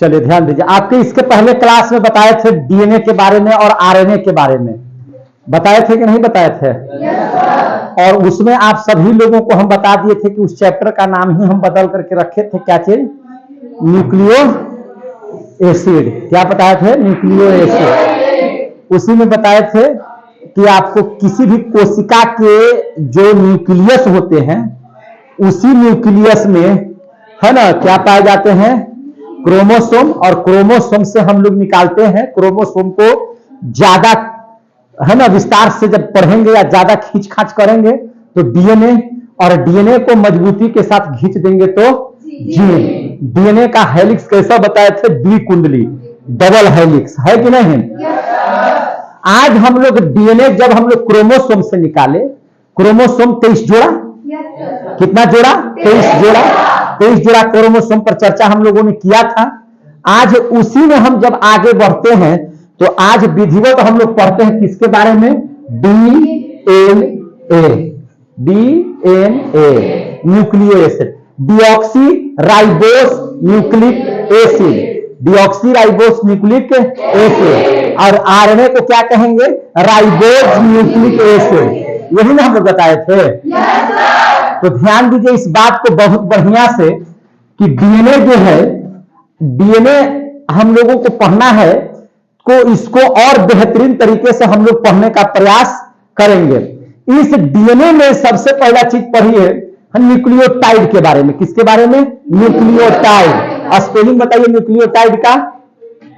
चलिए ध्यान दीजिए, आपके इसके पहले क्लास में बताए थे डीएनए के बारे में और आरएनए के बारे में, बताए थे कि नहीं बताए थे? और उसमें आप सभी लोगों को हम बता दिए थे कि उस चैप्टर का नाम ही हम बदल करके रखे थे, क्या चीज? Nucleo acid. क्या बताए थे? Nucleo acid. उसी में बताए थे कि आपको किसी भी कोशिका के जो न्यूक्लियस होते हैं, उसी न्यूक्लियस में है ना क्या पाए जाते हैं? क्रोमोसोम। और क्रोमोसोम से हम लोग निकालते हैं, क्रोमोसोम को ज्यादा है ना विस्तार से जब पढ़ेंगे या ज्यादा खींच खाच करेंगे तो डीएनए, और डीएनए को मजबूती के साथ खींच देंगे तो जीन। डीएनए का हेलिक्स कैसा बताए थे? द्विकुंडली, डबल हेलिक्स, है कि नहीं? आज हम लोग डीएनए जब हम लोग क्रोमोसोम से निकाले, क्रोमोसोम 23 जोड़ा, कितना जोड़ा? 23 जोड़ा। 23 जोड़ा क्रोमोसोम पर चर्चा हम लोगों ने किया था। आज उसी में हम जब आगे बढ़ते हैं तो आज विधिवत हम लोग पढ़ते हैं किसके बारे में? DNA. DNA nucleo acid, deoxy ribose nucleic acid, deoxy ribose nucleic acid. और आरएनए को क्या कहेंगे? Ribose nucleic acid. यही ना हम लोग बताए थे। तो ध्यान दीजिए इस बात को बहुत बढ़िया से कि डीएनए जो है, डीएनए हम लोगों को पढ़ना है, को इसको और बेहतरीन तरीके से हम लोग पढ़ने का प्रयास करेंगे। इस डीएनए में सबसे पहला चीज पढ़ी है न्यूक्लियोटाइड के बारे में। किसके बारे में? न्यूक्लियोटाइड। स्पेलिंग बताइए न्यूक्लियोटाइड का।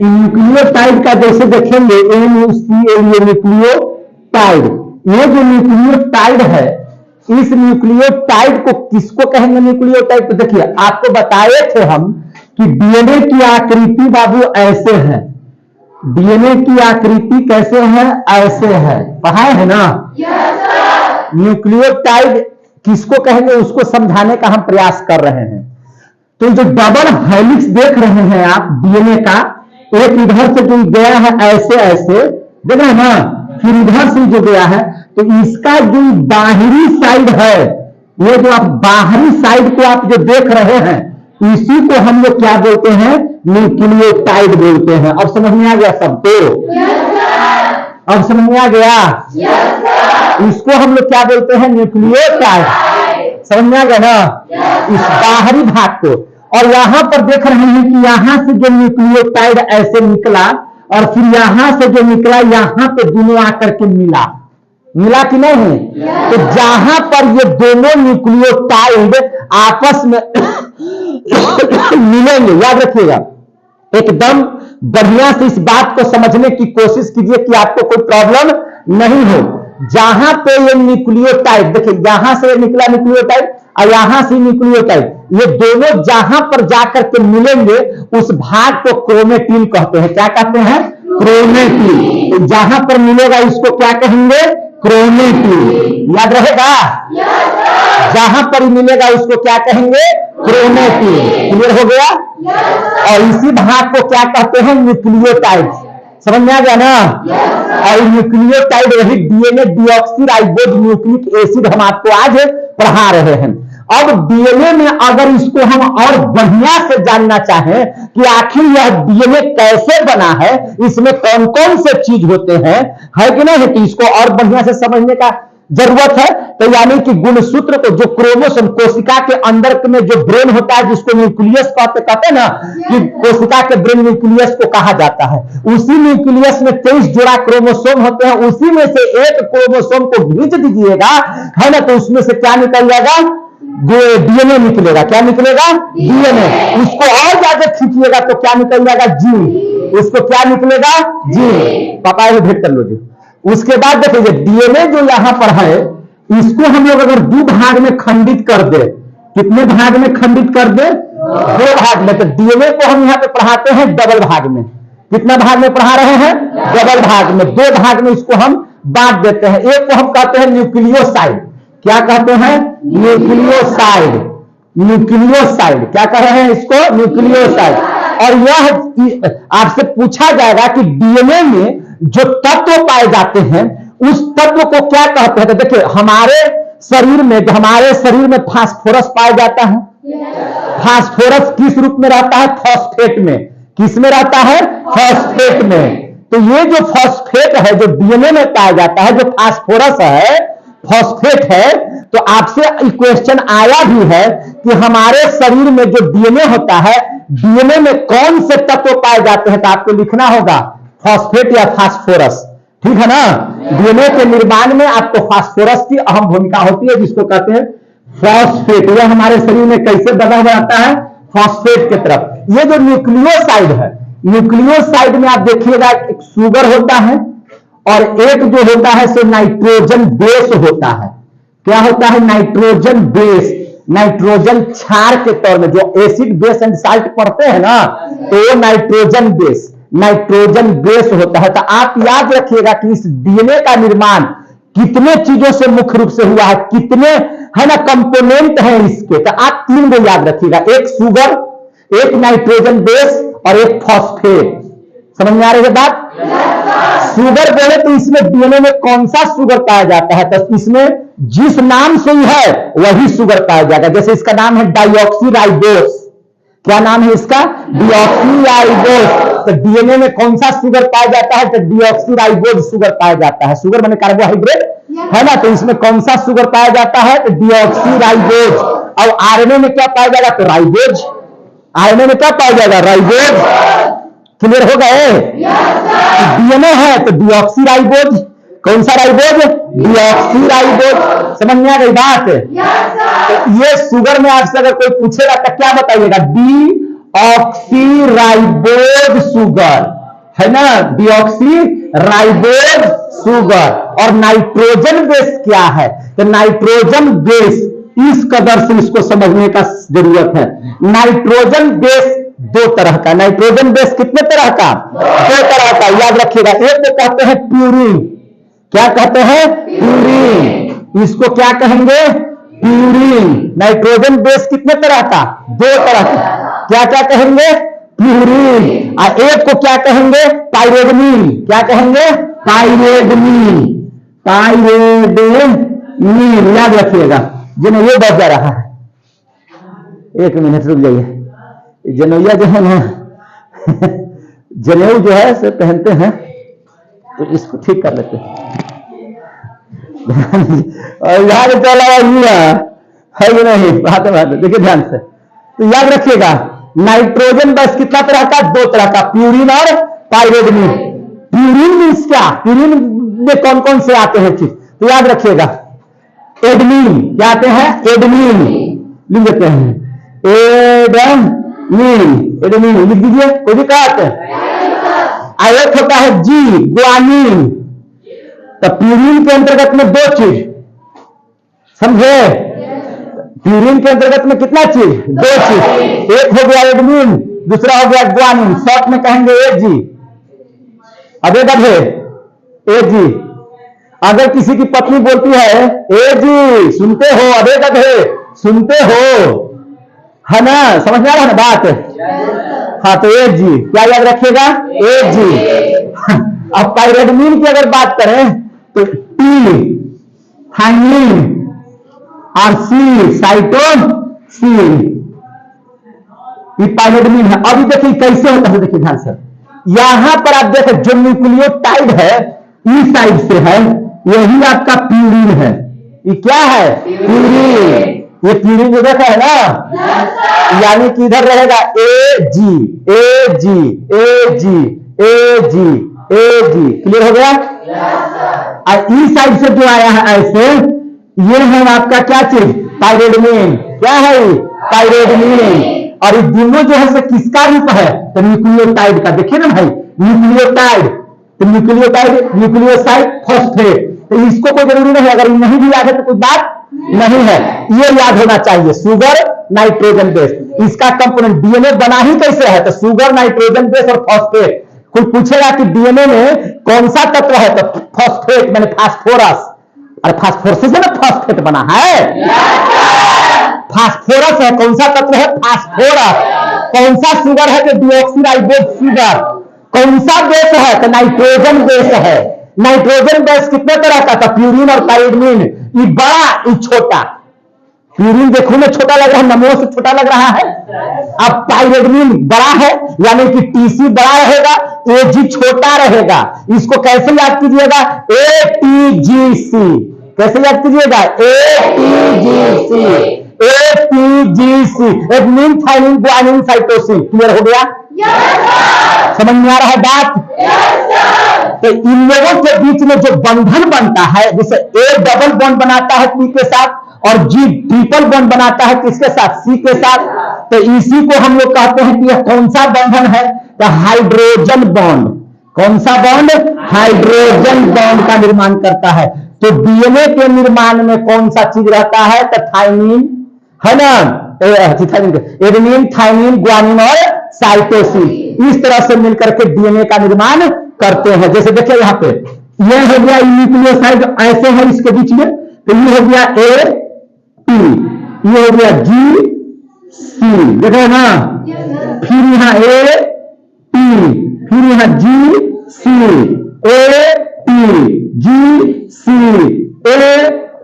न्यूक्लियोटाइड का जैसे देखेंगे NuCl, न्यूक्लियोटाइड। ये जो न्यूक्लियोटाइड है, इस न्यूक्लियोटाइड को किसको कहेंगे न्यूक्लियोटाइड? तो देखिए आपको बताए थे हम कि डीएनए की आकृति बाबू ऐसे है। डीएनए की आकृति कैसे है? ऐसे है। पढ़ाए है ना? न्यूक्लियोटाइड किसको कहेंगे उसको समझाने का हम प्रयास कर रहे हैं। तो जो डबल हेलिक्स देख रहे हैं आप डीएनए का, एक इधर से जो गया है ऐसे ऐसे, देखा है ना, फिर इधर से जो गया है, तो इसका जो बाहरी साइड है, ये जो आप बाहरी साइड को आप जो देख रहे हैं, इसी को हम लोग क्या बोलते हैं? न्यूक्लियोटाइड बोलते हैं। अब समझ में आ गया सबको? अब समझ में आ गया? इसको हम लोग क्या बोलते हैं? न्यूक्लियोटाइड। समझ में आ गया ना? इस बाहरी भाग को। और यहां पर देख रहे हैं कि यहां से जो न्यूक्लियोटाइड ऐसे निकला और फिर यहां से जो निकला यहां पे दोनों आकर के मिला, मिला कि नहीं? तो जहां पर ये दोनों न्यूक्लियोटाइड आपस में मिलेंगे, याद रखिएगा, एकदम बढ़िया से इस बात को समझने की कोशिश कीजिए कि आपको कोई प्रॉब्लम नहीं हो। जहां पे ये न्यूक्लियोटाइड, देखिए यहां से निकला न्यूक्लियोटाइड और यहां से न्यूक्लियोटाइड, ये दोनों जहां पर जाकर के मिलेंगे उस भाग को क्रोमेटिन कहते हैं। क्या कहते हैं? क्रोमेटिन। जहां पर मिलेगा इसको क्या कहेंगे? क्रोमेटिन। याद रहेगा? जहां पर मिलेगा उसको क्या कहेंगे? क्रोमेटिन। क्लियर हो गया? और इसी भाग को क्या कहते हैं? न्यूक्लियोटाइड। समझ में आ गया ना? और न्यूक्लियोटाइड वही DNA deoxy ribose nucleic acid हम आपको आज पढ़ा रहे हैं। अब डीएनए में अगर इसको हम और बढ़िया से जानना चाहें कि आखिर यह डीएनए कैसे बना है, इसमें कौन कौन से चीज होते हैं, है कि नहीं, तो इसको और बढ़िया से समझने का जरूरत है। तो यानी कि गुणसूत्र को, जो क्रोमोसोम, कोशिका के अंदर में जो ब्रेन होता है जिसको न्यूक्लियस कहते हैं ना, कि कोशिका के ब्रेन न्यूक्लियस को कहा जाता है, उसी न्यूक्लियस में 23 जोड़ा क्रोमोसोम होते हैं। उसी में से एक क्रोमोसोम को खींच दीजिएगा, है ना, तो उसमें से क्या निकल जाएगा? डीएनए निकलेगा। क्या निकलेगा? डीएनए। उसको और ज्यादा खींचिएगा तो क्या निकल जाएगा? जीन। उसको क्या निकलेगा? जीन। पापा ये भेंट कर लो जी। उसके बाद देखिए डीएनए जो यहां पर है, इसको हम लोग अगर 2 भाग में खंडित कर दे, कितने भाग में खंडित कर दे? 2 भाग में। तो डीएनए को हम यहां पे पढ़ाते हैं डबल भाग में। कितना भाग में पढ़ा रहे हैं? डबल भाग में। 2 भाग में इसको हम बांट देते हैं। एक को हम कहते हैं न्यूक्लियोसाइड। क्या कहते हैं? न्यूक्लियोसाइड। न्यूक्लियोसाइड क्या कह रहे हैं इसको? न्यूक्लियोसाइड। और यह आपसे पूछा जाएगा कि डीएनए में जो तत्व पाए जाते हैं उस तत्व को क्या कहते हैं? तो देखिए हमारे शरीर में फास्फोरस पाया जाता है। फास्फोरस किस रूप में रहता है? फॉस्फेट में। किस में रहता है? फॉस्फेट में। तो ये जो फॉस्फेट है जो डीएनए में पाया जाता है, जो फास्फोरस है, फॉस्फेट है, तो आपसे क्वेश्चन आया भी है कि हमारे शरीर में जो डीएनए होता है, डीएनए में कौन से तत्व पाए जाते हैं? तो आपको लिखना होगा फॉस्फेट या फास्फोरस, ठीक है ना। डीएनए के निर्माण में आपको फास्फोरस की अहम भूमिका होती है, जिसको कहते हैं फॉस्फेट। यह हमारे शरीर में कैसे दबा हुआ आता है? फॉस्फेट की तरफ। ये जो न्यूक्लियोसाइड है, न्यूक्लियोसाइड में आप देखिएगा एक शुगर होता है और एक जो होता है सो नाइट्रोजन बेस होता है। क्या होता है? Nitrogen base. नाइट्रोजन क्षार के तौर में जो एसिड बेस एंड साल्ट पढ़ते हैं ना, तो वो नाइट्रोजन बेस, नाइट्रोजन बेस होता है। तो आप याद रखिएगा कि इस डीएनए का निर्माण कितने चीजों से मुख्य रूप से हुआ है, कितने है ना कंपोनेंट हैं इसके। तो आप 3 को याद रखिएगा, एक शुगर, एक नाइट्रोजन बेस और एक फॉस्फेट। समझ में आ रही है बात? शुगर बोले तो इसमें डीएनए में कौन सा शुगर पाया जाता है? तो इसमें जिस नाम से ही है वही शुगर पाया जाएगा। जैसे इसका नाम है डाइऑक्सीराइबोस। क्या नाम है इसका? डिऑक्सीराइबोस। तो डीएनए में कौन सा शुगर पाया जाता है? तो डिऑक्सीराइबोस शुगर पाया जाता है। शुगर माने कार्बोहाइड्रेट है ना, तो इसमें कौन सा शुगर पाया जाता है? तो डिऑक्सीराइबोस। और आरएनए में क्या पाया जाएगा? तो राइबोज। आरएनए में क्या पाया जाएगा? राइबोज। क्लियर हो गए? डीएनए है तो डिऑक्सीराइबोज। कौन सा राइबोज? डिऑक्सीराइबोज। समझ में आ गई बात? तो ये शुगर में आपसे अगर कोई पूछेगा तो क्या बताइएगा? डीऑक्सीराइबोज शुगर है ना, डीऑक्सीराइबोज शुगर। और नाइट्रोजन बेस क्या है? तो नाइट्रोजन बेस, इस कदर से इसको समझने का जरूरत है। नाइट्रोजन बेस 2 तरह का। नाइट्रोजन बेस कितने तरह का? 2 तरह का। याद रखिएगा, एक को कहते हैं प्यूरिन। क्या कहते हैं? प्यूरिन। इसको क्या कहेंगे? प्यूरिन। नाइट्रोजन बेस कितने तरह का? 2 तरह का। क्या क्या कहेंगे? प्यूरिन। और एक को क्या कहेंगे? पाइरेडमीन। क्या कहेंगे? पाइरेडमीन। पाइरेडमीन याद रखिएगा। जिन्हें ये बच जा रहा है, 1 मिनट रुक जाइए। जनौया जो है ना जनेऊ जो है से पहनते हैं, तो इसको ठीक कर लेते हैं। और यहाँ पे चला है कि नहीं? बात है, देखिए ध्यान से। तो याद रखिएगा, नाइट्रोजन बस कितना तरह का? 2 तरह का, प्यूरिन और पाइरेडमीन। प्यूरिन मीन्स क्या? प्यूरिन में कौन कौन से आते हैं चीज? तो याद रखिएगा, एडमीन। क्या आते हैं? एडमीन लिख देते हैं। एडमीन लिख दीजिए, कोई भी कहा आते हैं। एक होता है जी, ग्वानिन। तो प्यूरिन के अंतर्गत में 2 चीज, समझे? प्यूरिन के अंतर्गत में कितना चीज? 2 चीज। एक हो गया एडमीन, दूसरा हो गया ग्वानिन। शॉर्ट में कहेंगे एजी। अबे गधे, एजी। अगर किसी की पत्नी बोलती है एजी सुनते हो, अबे गधे सुनते हो, है ना? समझ में आ रहा है ना बात? हाँ, तो एजी क्या याद रखिएगा? एजी। अब पाइरेडमीन की अगर बात करें तो टी थाइमिन और सी साइटोसिन, ये पाइरेडमीन है। अभी देखिए कैसे होता है, देखिए ध्यान से। यहां पर आप देखें जो न्यूक्लियोटाइड है ई साइड से है, यही आपका प्यूरिन है। ये क्या है? प्यूरिन। ये प्यूरिन जो देखा है ना, यानी कि इधर रहेगा ए जी ए जी ए जी ए जी ए जी। क्लियर हो गया? और ई साइड से जो आया है ऐसे, ये है आपका क्या चीज? पाइरेडमीन। क्या है? पाइरेडमीन। और ये दोनों जो है से किसका रूप है? तो न्यूक्लियोटाइड का। देखिए ना भाई, न्यूक्लियोटाइड, तो न्यूक्लियोटाइड, न्यूक्लियोसाइड, फॉस्फेट। तो इसको कोई जरूरी नहीं, अगर नहीं भी याद है तो कोई बात नहीं है, ये याद होना चाहिए। शुगर, नाइट्रोजन बेस, इसका कंपोनेंट डीएनए बना ही कैसे है? तो शुगर, नाइट्रोजन बेस और फॉस्फेट। कोई पूछेगा कि डीएनए में कौन सा तत्व है? तो फॉस्फेट माने फास्फोरस। अरे फास्फोरस से ना फॉस्फेट बना है, फास्फोरस है। कौन सा तत्व है? फास्फोरस। कौन सा शुगर है? तो डिऑक्सीराइबोज शुगर। कौन सा बेस है? तो नाइट्रोजन बेस है। नाइट्रोजन बेस कितने तरह का था? प्यूरिन और पाइरेडमीन। ये बड़ा, ये छोटा। प्यूरिन देखो में छोटा लग रहा है, नमो से छोटा लग रहा है। अब पाइरेडमिन बड़ा है, यानी कि टीसी बड़ा रहेगा, एजी छोटा रहेगा। इसको कैसे याद कीजिएगा? एटीजीसी। कैसे याद कीजिएगा? A T G C. A T G C adenine thymine guanine cytosine. Clear हो गया? समझ में आ रहा है बात? तो इन लोगों के बीच में जो बंधन बनता है, जैसे ए डबल बॉन्ड बनाता है पी के साथ और जी ट्रिपल बॉन्ड बनाता है किसके साथ? सी के साथ। तो इसी को हम लोग कहते हैं कि यह कौन सा बंधन है? तो हाइड्रोजन बॉन्ड। कौन सा बॉन्ड? हाइड्रोजन बॉन्ड का निर्माण करता है। तो डीएनए के निर्माण में कौन सा चीज रहता है? तो थाइमिन है ना, एडेनिन, थाइमिन, ग्वानिन और साइटोसिन। इस तरह से मिलकर के डीएनए का निर्माण करते हैं। जैसे देखिए यहाँ पे ये हो गया न्यूक्लियोसाइड, ऐसे है इसके बीच में, तो ये हो गया ए पी, ये हो गया जी सी, देख रहे ना। फिर यहाँ ए पी, फिर यहाँ जी C, A P G C, A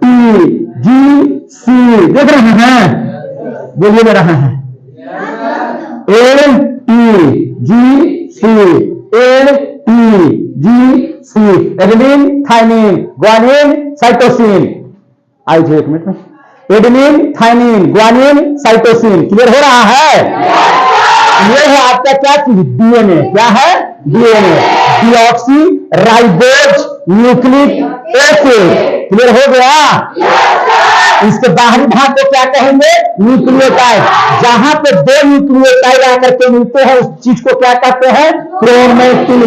P G सी, देख रहे हैं? बोलिए दे रहा है। A P G C, A P G C, adenine, thymine, guanine, cytosine. आई थे एक मिनट में। Adenine, thymine, guanine, cytosine. Clear हो रहा है? ये है आपका क्या चीज? डीएनए। क्या है? DNA, deoxy ribose nucleic acid. Clear हो गया? इसके बाहरी भाग को क्या कहेंगे? न्यूक्लियोटाइड। जहां पे दो न्यूक्लियोटाइड आकर के मिलते हैं उस चीज को क्या कहते हैं? क्रोमेटिन।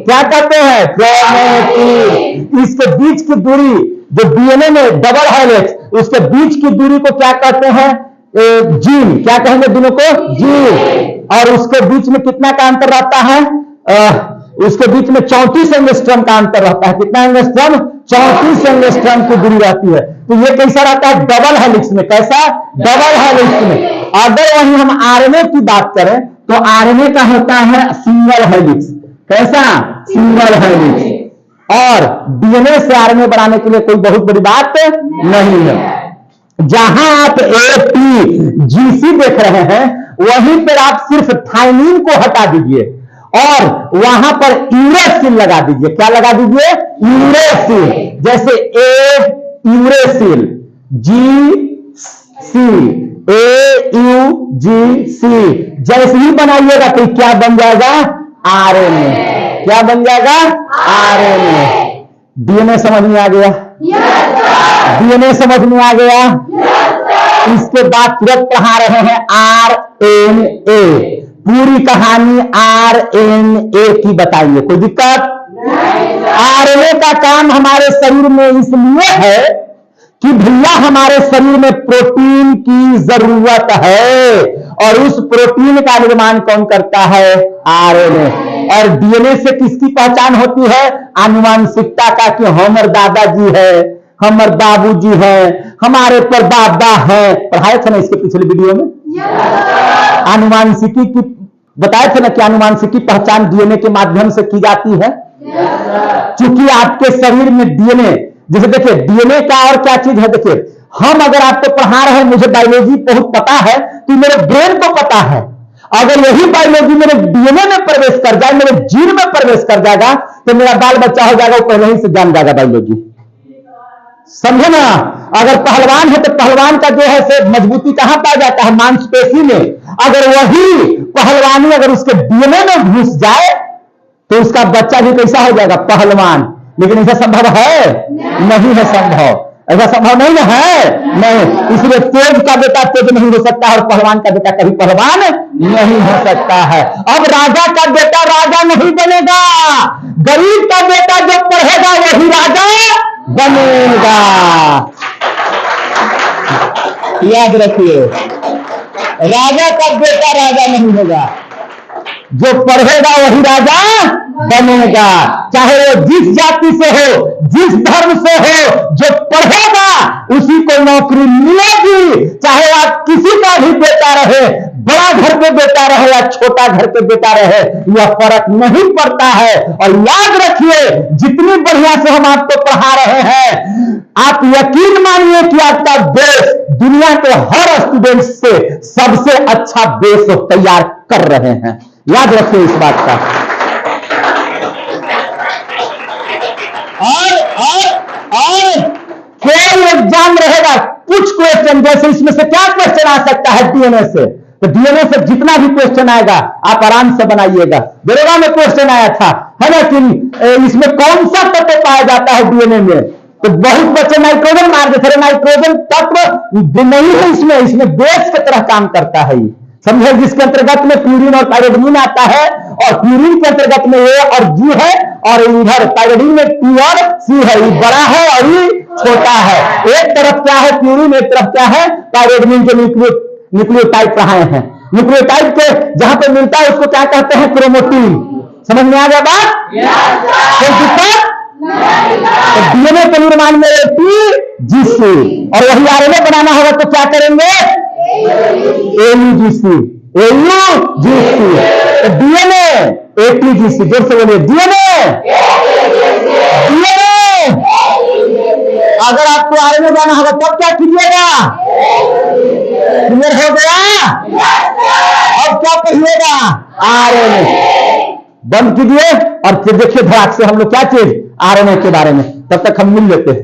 क्या कहते हैं? क्रोमेटिन। इसके बीच की दूरी जो डीएनए में डबल हेलिक्स, उसके बीच की दूरी को क्या कहते हैं? जीन। क्या कहेंगे दोनों को? जीन। और उसके बीच में कितना का अंतर रहता है? उसके बीच में 34 एंगस्ट्रॉम का अंतर रहता है। कितना एंगस्ट्रॉम? 34 एंगस्ट्रॉम की दूरी रहती है। तो ये कैसा रहता है? डबल हेलिक्स में। कैसा? डबल हेलिक्स में। अगर वहीं हम आरएनए की बात करें तो आरएनए का होता है सिंगल हेलिक्स। कैसा? Single helix. और डीएनए से आरएनए बनाने के लिए कोई बहुत बड़ी बात नहीं है। जहां आप एटीजीसी देख रहे हैं वहीं पर आप सिर्फ थाइमिन को हटा दीजिए और वहां पर यूरेसिल लगा दीजिए। क्या लगा दीजिए? यूरेसिल। जैसे ए uracil, ji C, A you जी सी। जैसे ही बनाइएगा तो क्या बन जाएगा? आरएनए। क्या बन जाएगा? आरएनए। डीएनए समझ में आ गया? डीएनए समझ में आ गया? इसके बाद तुरंत पढ़ा रहे हैं आरएनए। पूरी कहानी आरएनए की बताइए। कोई दिक्कत? आरएनए का काम हमारे शरीर में इसलिए है कि भैया हमारे शरीर में प्रोटीन की जरूरत है और उस प्रोटीन का निर्माण कौन करता है? आरएनए। और डीएनए से किसकी पहचान होती है? आनुवांशिकता का, कि हमारे दादाजी है, हमारे बाबूजी है, हमारे परदादा है। पढ़ाए थे ना इसके पिछले वीडियो में? आनुवांशिकी की बताए थे ना कि आनुवांशिकी पहचान डीएनए के माध्यम से की जाती है। क्योंकि आपके शरीर में डीएनए, जैसे देखिए डीएनए का और क्या चीज है। देखिए हम अगर आपको पढ़ा रहे हैं, मुझे बायोलॉजी बहुत पता है तो मेरे ब्रेन को पता है। अगर यही बायोलॉजी मेरे डीएनए में प्रवेश कर जाए, मेरे जीन में प्रवेश कर जाएगा, तो मेरा बाल बच्चा हो जाएगा, वो पहले ही से जान जाएगा बायोलॉजी। समझे ना? अगर पहलवान है तो पहलवान का जो है से मजबूती कहां पाया जाता है? मांसपेशी में। अगर वही पहलवानी अगर उसके डीएनए में घुस जाए तो उसका बच्चा भी कैसा हो जाएगा? पहलवान। लेकिन ऐसा संभव है? नहीं है संभव। ऐसा संभव नहीं है, नहीं। इसलिए तेज का बेटा तेज नहीं हो सकता और पहलवान का बेटा कभी पहलवान नहीं हो सकता है। अब राजा का बेटा राजा नहीं बनेगा, गरीब का बेटा जब पढ़ेगा वही राजा बनेगा। याद रखिए, राजा का बेटा राजा नहीं होगा, जो पढ़ेगा वही राजा बनेगा। चाहे वो जिस जाति से हो, जिस धर्म से हो, जो पढ़ेगा उसी को नौकरी मिलेगी। चाहे आप किसी का भी बेटा रहे, बड़ा घर पे बेटा रहे या छोटा घर पे बेटा रहे, यह फर्क नहीं पड़ता है। और याद रखिए, जितनी बढ़िया से हम आपको पढ़ा रहे हैं, आप यकीन मानिए कि आपका बेस दुनिया के हर स्टूडेंट से सबसे अच्छा बेस तैयार कर रहे हैं। याद रखिए इस बात का। और कोई एग्जाम रहेगा, कुछ क्वेश्चन, जैसे इसमें से क्या क्वेश्चन आ सकता है डीएनए से, तो डीएनए से जितना भी क्वेश्चन आएगा आप आराम से बनाइएगा। दरोगा में क्वेश्चन आया था, है ना, कि इसमें कौन सा तत्व पाया जाता है डीएनए में, तो बहुत बच्चे नाइट्रोजन मार देते थे। नाइट्रोजन तत्व नहीं है इसमें बेस की तरह काम करता है, समझे, जिसके अंतर्गत में प्यूरिन और पायरोडीन आता है, और प्यूरिन के अंतर्गत में ए और जी है, और इधर पायरोडीन में टी और सी है। ये बड़ा है और ये छोटा है। एक तरफ क्या है प्यूरिन, एक तरफ क्या है पायरोडीन के न्यूक्लियोटाइड कहाँ हैं। न्यूक्लियोटाइड के जहां पे मिलता है उसको क्या कहते हैं, क्रोमोटीन। समझ में आ गया बात? कोई दिक्कत? तो डीएनए के निर्माण में एटीजीसी, और वही आरएनए बनाना होगा तो क्या करेंगे, एयूजीसी। तो डीएनए एटीजीसी, जोर से बोलिए, डीएनए। अगर आपको आरएनए जाना होगा तब क्या कीजिएगा, क्लियर हो गया? अब क्या कहिएगा, आरएनए बंद कीजिए और फिर देखिए धड़ाक से हम लोग क्या चीज आरएनए के बारे में। तब तक हम मिल लेते हैं।